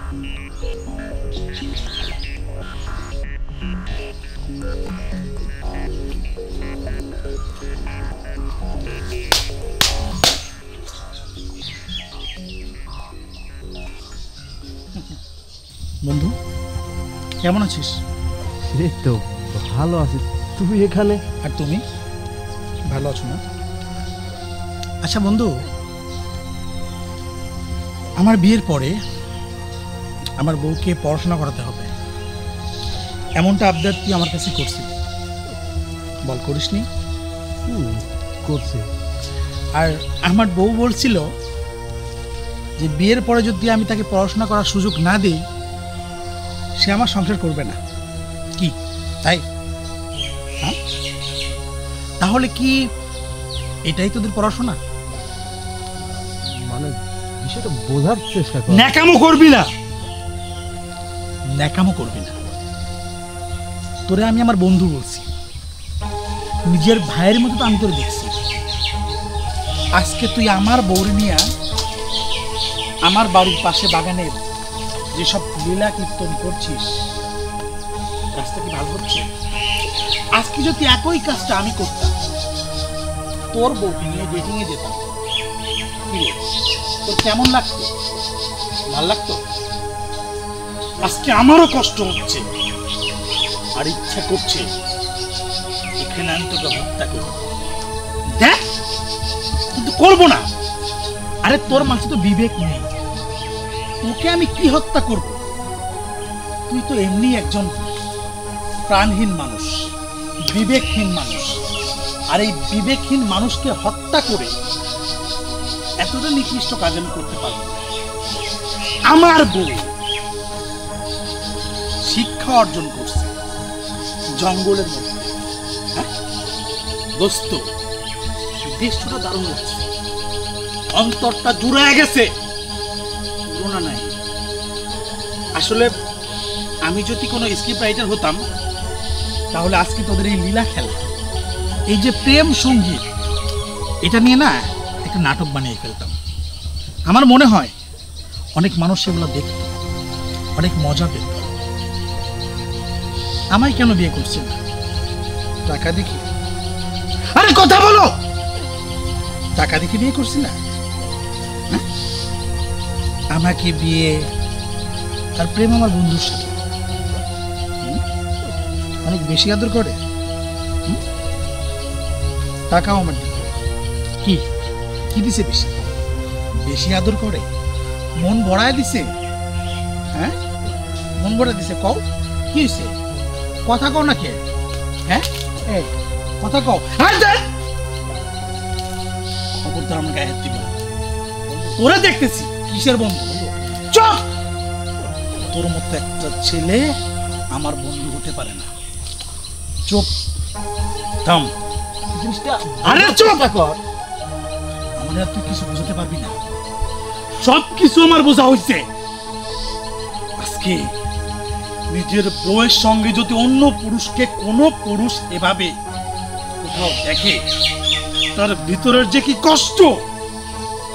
বন্ধু কেমন আছিস? এই তো ভালো আছি। তুই এখানে? আর তুমি ভালো আছো না? আচ্ছা বন্ধু, আমার বিয়ের পরে আমার বউকে পড়াশোনা করাতে হবে, এমনটা আবদার তুই আমার কাছে করছিস, বল করিসনি? করছি। আর আমার বউ বলছিল যে বিয়ের পরে যদি আমি তাকে পড়াশোনা করার সুযোগ না দিই সে আমার সংসার করবে না। কি তাই? হ্যাঁ, তাহলে কি এটাই তোদের পড়াশোনা? মানে বিষয়টা বোঝার চেষ্টা কর। ন্যাকামো করবি না, ন্যাকামো করবি না। তোরে আমি আমার বন্ধু বলছি, নিজের ভাইয়ের মতো তো আমি তোরে দেখছি। আজকে তুই আমার বউরে নিয়ে আমার বাড়ির পাশে বাগানের যেসব লীলা কীর্তন করছিস, কাজটা কি ভালো হচ্ছে? আজকে যদি একই কাজটা আমি করতাম, তোর বউকে নিয়ে ডেটিংয়ে যেতাম, কি রে তোর কেমন লাগতো? ভাল লাগতো? আজকে আমারও কষ্ট হচ্ছে আর ইচ্ছা করছে এখানে আমি তোকে হত্যা করব। দেখ কিন্তু করবো না। আরে তোর মাঝে তো বিবেক নেই, তোকে আমি কি হত্যা করব? তুই তো এমনি একজন প্রাণহীন মানুষ, বিবেকহীন মানুষ। আর এই বিবেকহীন মানুষকে হত্যা করে এতটা নিকৃষ্ট কাজ আমি করতে পারবো না। আমার বউ শিক্ষা অর্জন করছে জঙ্গলের মধ্যে। হ্যাঁ দোস্ত, দেশটা দারুণ লাগছে, অন্তরটা জুড়ে গেছে। তুলনা নাই। আসলে আমি যদি কোনো স্ক্রিপ্ট রাইটার হতাম তাহলে আজকে তোদের এই লীলা খেলা, এই যে প্রেম সঙ্গীত, এটা নিয়ে না একটা নাটক বানিয়ে ফেলতাম। আমার মনে হয় অনেক মানুষ সেগুলো দেখত, অনেক মজা পেত। আমায় কেন বিয়ে করছে না? টাকা দেখি? আরে কথা বলো, টাকা দেখে বিয়ে করছি না? আমাকে বিয়ে আর প্রেম আমার বন্ধুর সাথে অনেক বেশি আদর করে, টাকাও আমার দিতে। কি কি দিছে? বেশি বেশি আদর করে, মন ভরায় দিছে। হ্যাঁ মন ভরা দিছে। কও কি হয়েছে? কথা কও না কে? হ্যাঁ এই কথা কও। খবরদার আমার গায়ে হাত দিবি না। ওরা দেখতেছি কিসের বন্ধু? চুপ! তোর মতো একটা ছেলে আমার বন্ধু হতে পারে না। চুপ থাম। জিনিসটা আরে চুপ কর। আমাদের তুই কিছু বুঝতে পারবি না, সব কিছু আমার বোঝা হয়েছে। আজকে নিজের বউয়ের সঙ্গে যদি অন্য পুরুষকে কোনো পুরুষ এভাবে কোথাও দেখে, তার ভিতরের যে কি কষ্ট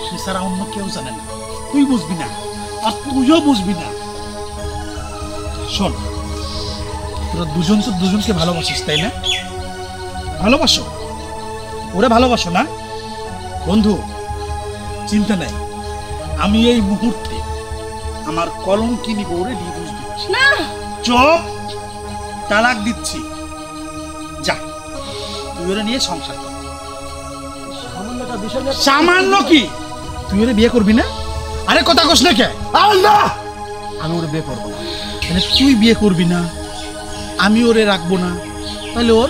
সে ছাড়া অন্য কেউ জানে না। তুই বুঝবি না আর তুইও বুঝবি না। শোন, তোরা দুজন তো দুজনকে ভালোবাসিস, তাই না? ভালোবাসো, ওরে ভালোবাসো না? বন্ধু চিন্তা নাই, আমি এই মুহূর্তে আমার কলঙ্কিনী বউরে ডিভোর্স দিচ্ছি। না চুপ! তালাক দিচ্ছি। যা, তুই ওরে নিয়ে সংসার কর। সামান্য কি তুই ওরে বিয়ে করবি না? আরে কথা কস না কে? না, আমি ওরে বিয়ে করবো না। মানে তুই বিয়ে করবি না, আমি ওরে রাখবো না, তাহলে ওর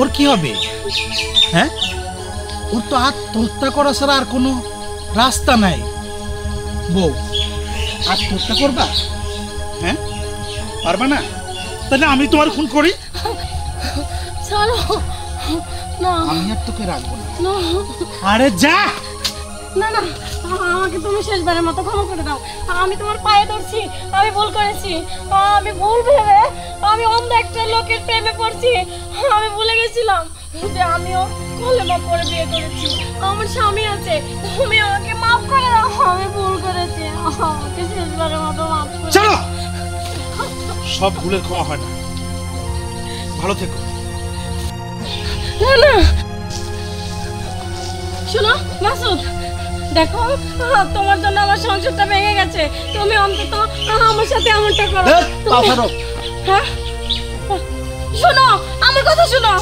ওর কি হবে? হ্যাঁ ওর তো আত্মহত্যা করা ছাড়া আর কোনো রাস্তা নাই। বউ আত্মহত্যা করবা? হ্যাঁ পারবা না? তাহলে আমি তোমার খুন করি? চলো না, আমি আর তোকে রাখবো না। না আরে যা! না না, আমাকে তুমি শেষবারের মতো ক্ষমা করে দাও। আমি তোমার পায়ে ধরছি, আমি ভুল করেছি। আমি ভুল ভেবে আমি অন্ধ একটা লোকের প্রেমে পড়ছি। আমি ভুলে গেছিলাম। যে আমিও কলেমা পড়ে বিয়ে করেছি, আমার স্বামী আছে, তুমি আমাকে মাফ করে দাও। আমি ভুল করেছি, আমাকে শেষবারের মতো মাফ করে চলো, সব ভুলের ক্ষমা হয় না। ভালো থেকো। না না, শোনো মাসুদ, দেখো তোমার জন্য আমার সংসারটা ভেঙে গেছে, তুমি অন্তত আমার সাথে এমনটা করো। হ্যাঁ, শোনো আমার কথা শোনো।